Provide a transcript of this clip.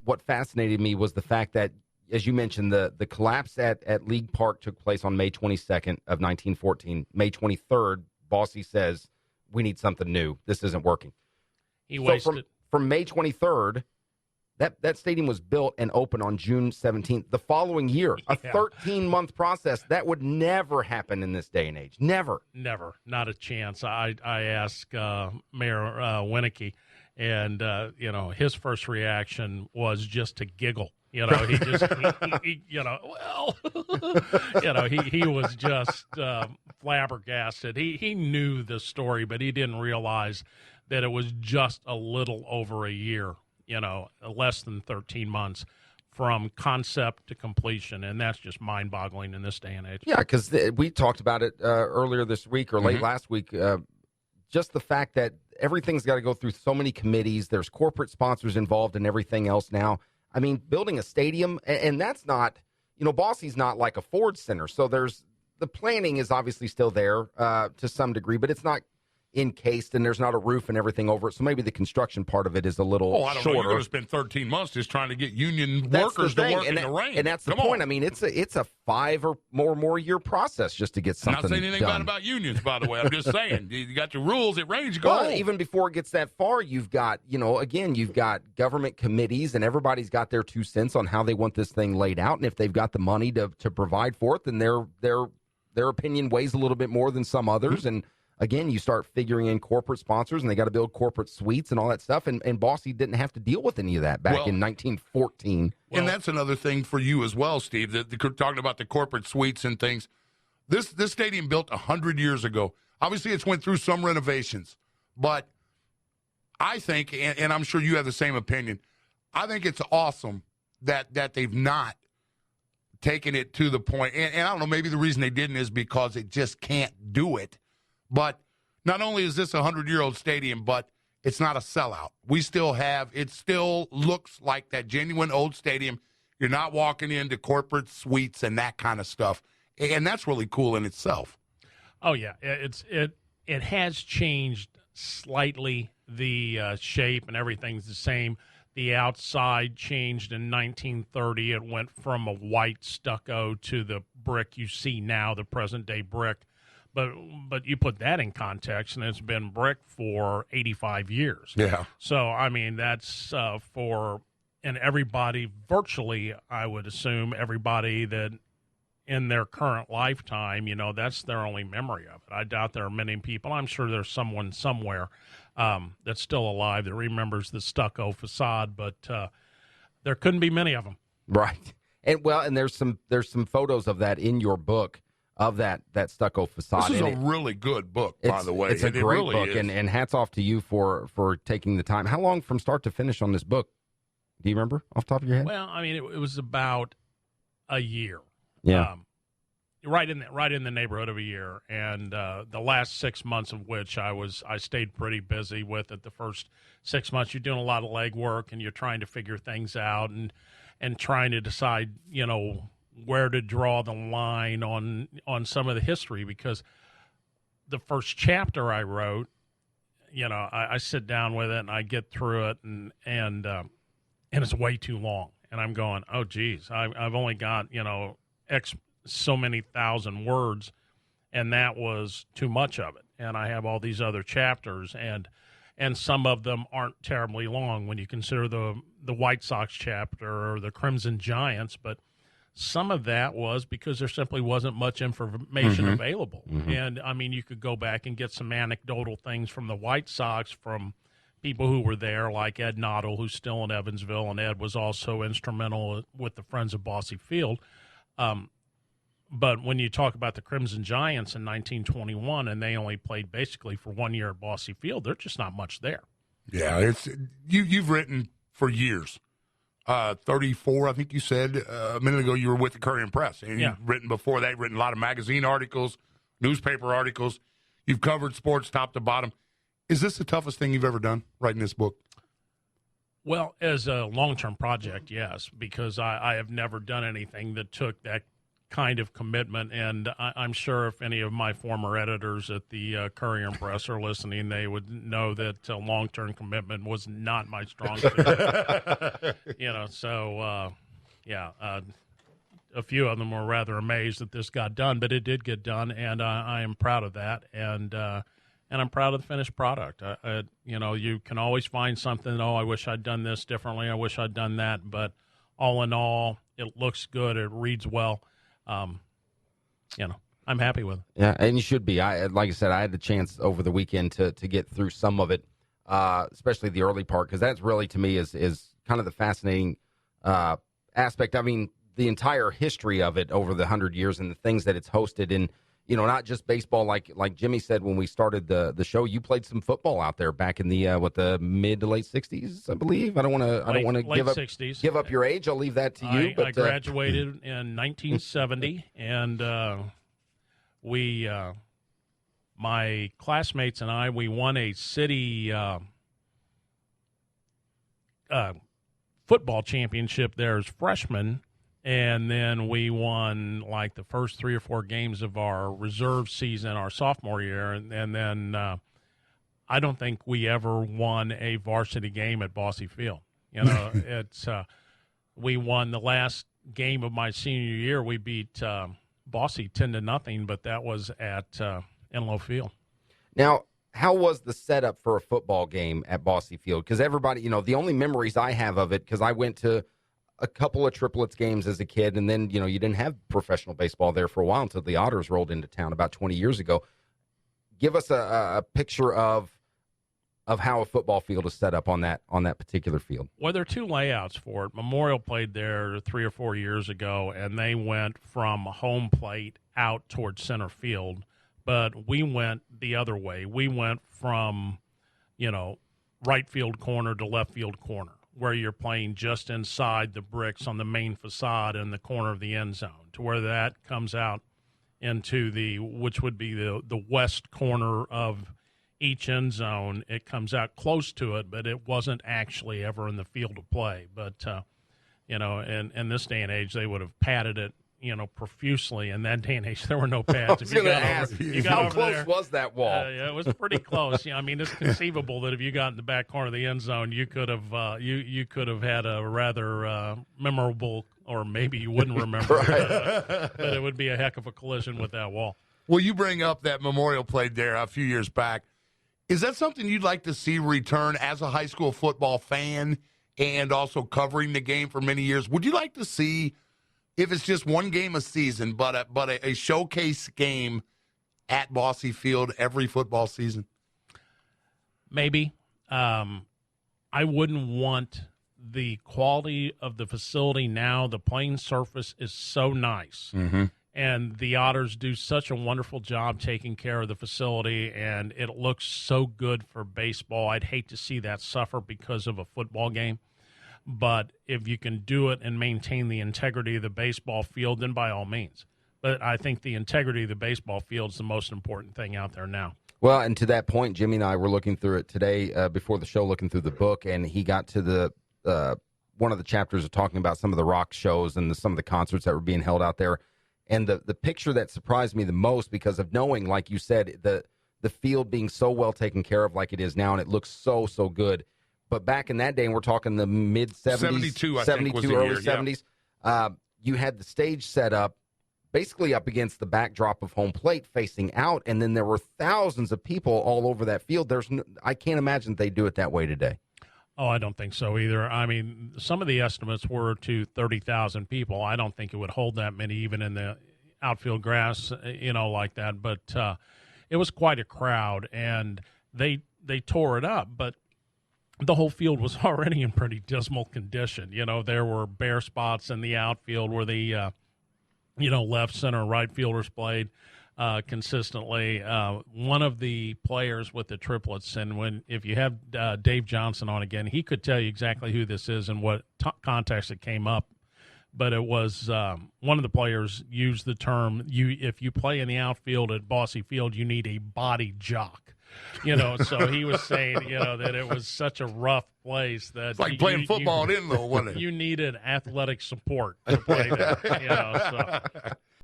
what fascinated me was the fact that, as you mentioned, the collapse at League Park took place on May 22nd of 1914. May 23rd, Bosse says, we need something new. This isn't working. He wasted. From May 23rd, that stadium was built and opened on June 17th. The following year, a 13-month process, that would never happen in this day and age. Never. Never. Not a chance. I asked Mayor Winnecke, and, his first reaction was just to giggle. He just, he was just flabbergasted. He knew the story, but he didn't realize that it was just a little over a year, less than 13 months from concept to completion, and that's just mind-boggling in this day and age. Yeah, because we talked about it earlier this week or late last week, just the fact that everything's got to go through so many committees. There's corporate sponsors involved in everything else now. I mean, building a stadium, and that's not, Bosse's not like a Ford Center, so the planning is obviously still there to some degree, but it's not encased, and there's not a roof and everything over it, so maybe the construction part of it is a little I don't shorter. know. You're going to spend 13 months just trying to get union workers to work in the rain. And that's the point. I mean, it's a 5 or more year process just to get something I'm not saying anything done. bad about unions, by the way. I'm just saying, you got your rules. It rains, you go Well, home. even before it gets that far, you've got, you've got government committees, and everybody's got their 2 cents on how they want this thing laid out, and if they've got the money to provide for it, then their opinion weighs a little bit more than some others, and again, you start figuring in corporate sponsors, and they got to build corporate suites and all that stuff. And Bosse didn't have to deal with any of that back in 1914. And that's another thing for you as well, Steve, that talking about the corporate suites and things. This stadium built 100 years ago. Obviously, it's went through some renovations. But I think, and I'm sure you have the same opinion, I think it's awesome that they've not taken it to the point. And I don't know, maybe the reason they didn't is because it just can't do it. But not only is this a 100-year-old stadium, but it's not a sellout. It still looks like that genuine old stadium. You're not walking into corporate suites and that kind of stuff. And that's really cool in itself. Oh, yeah. It has changed slightly. The shape and everything's the same. The outside changed in 1930. It went from a white stucco to the brick you see now, the present-day brick. But you put that in context, and it's been brick for 85 years. Yeah. So, I mean, that's and everybody, virtually, I would assume, everybody that in their current lifetime, that's their only memory of it. I doubt there are many people. I'm sure there's someone somewhere that's still alive that remembers the stucco facade, but there couldn't be many of them. Right. And there's some photos of that in your book. Of that stucco facade. This is a really good book, by the way. It's a great really book, is. and hats off to you for taking the time. How long from start to finish on this book? Do you remember off the top of your head? Well, I mean, it was about a year. Yeah. Right in the neighborhood of a year, and the last 6 months of which I stayed pretty busy with it. The first 6 months, you're doing a lot of legwork, and you're trying to figure things out, and trying to decide, where to draw the line on some of the history, because the first chapter I wrote, I sit down with it and I get through it and it's way too long, and I'm going, oh geez, I've only got X so many thousand words, and that was too much of it, and I have all these other chapters, and some of them aren't terribly long when you consider the White Sox chapter or the Crimson Giants, but some of that was because there simply wasn't much information available. Mm-hmm. And, I mean, you could go back and get some anecdotal things from the White Sox from people who were there, like Ed Noddle, who's still in Evansville, and Ed was also instrumental with the Friends of Bosse Field. But when you talk about the Crimson Giants in 1921, and they only played basically for 1 year at Bosse Field, there's just not much there. Yeah, you've written for years. 34, I think you said a minute ago you were with the Courier Press. And you've written before that, written a lot of magazine articles, newspaper articles. You've covered sports top to bottom. Is this the toughest thing you've ever done, writing this book? Well, as a long-term project, yes, because I have never done anything that took that kind of commitment. And I'm sure if any of my former editors at the Courier and Press are listening, they would know that long-term commitment was not my strong suit. A few of them were rather amazed that this got done, but it did get done, and I am proud of that. And I'm proud of the finished product. You can always find something. Oh, I wish I'd done this differently. I wish I'd done that. But all in all, it looks good. It reads well. I'm happy with it. Yeah, and you should be. Like I said, I had the chance over the weekend to get through some of it, especially the early part, because that's really, to me, is kind of the fascinating aspect. I mean, the entire history of it over the 100 years and the things that it's hosted in, not just baseball. Like Jimmy said when we started the show, you played some football out there back in the mid to late 60s, I believe. I don't want to give up your age. I'll leave that to you. I graduated in 1970, and my classmates and I, we won a city football championship there as freshmen. And then we won like the first 3 or 4 games of our reserve season, our sophomore year. And then I don't think we ever won a varsity game at Bosse Field. We won the last game of my senior year. We beat Bosse 10-0, but that was at Enloe Field. Now, how was the setup for a football game at Bosse Field? Because everybody, the only memories I have of it, because I went to a couple of triplets games as a kid, and then, you didn't have professional baseball there for a while until the Otters rolled into town about 20 years ago. Give us a picture of how a football field is set up on that particular field. Well, there are 2 layouts for it. Memorial played there 3 or 4 years ago, and they went from home plate out towards center field. But we went the other way. We went from, right field corner to left field corner, where you're playing just inside the bricks on the main facade in the corner of the end zone, to where that comes out into which would be the west corner of each end zone. It comes out close to it, but it wasn't actually ever in the field of play. But, in this day and age, they would have padded it, profusely. In that day and age, there were no pads. How close was that wall? Yeah, it was pretty close. It's conceivable that if you got in the back corner of the end zone, you could have you could have had a rather memorable, or maybe you wouldn't remember, right. but it would be a heck of a collision with that wall. Well, you bring up that Memorial played there a few years back. Is that something you'd like to see return as a high school football fan and also covering the game for many years? Would you like to see, if it's just one game a season, but a showcase game at Bosse Field every football season? Maybe. I wouldn't want the quality of the facility now. The playing surface is so nice. Mm-hmm. And the Otters do such a wonderful job taking care of the facility, and it looks so good for baseball. I'd hate to see that suffer because of a football game. But if you can do it and maintain the integrity of the baseball field, then by all means. But I think the integrity of the baseball field is the most important thing out there now. Well, and to that point, Jimmy and I were looking through it today before the show, looking through the book, and he got to the one of the chapters of talking about some of the rock shows and some of the concerts that were being held out there. And the picture that surprised me the most, because of knowing, like you said, the field being so well taken care of like it is now, and it looks so good. But back in that day, and we're talking the mid-'70s, 72, I think, was the early year, 70s, you had the stage set up basically up against the backdrop of home plate facing out, and then there were thousands of people all over that field. I can't imagine they do it that way today. Oh, I don't think so either. I mean, some of the estimates were to 30,000 people. I don't think it would hold that many even in the outfield grass, like that. But it was quite a crowd, and they tore it up. But the whole field was already in pretty dismal condition. There were bare spots in the outfield where the, left, center, and right fielders played consistently. One of the players with the triplets, and if you have Dave Johnson on again, he could tell you exactly who this is and what context it came up. But it was one of the players used the term, if you play in the outfield at Bosse Field, you need a body jock. So he was saying, that it was such a rough place that it's like playing football in Enloe, wasn't it? You needed athletic support to play there.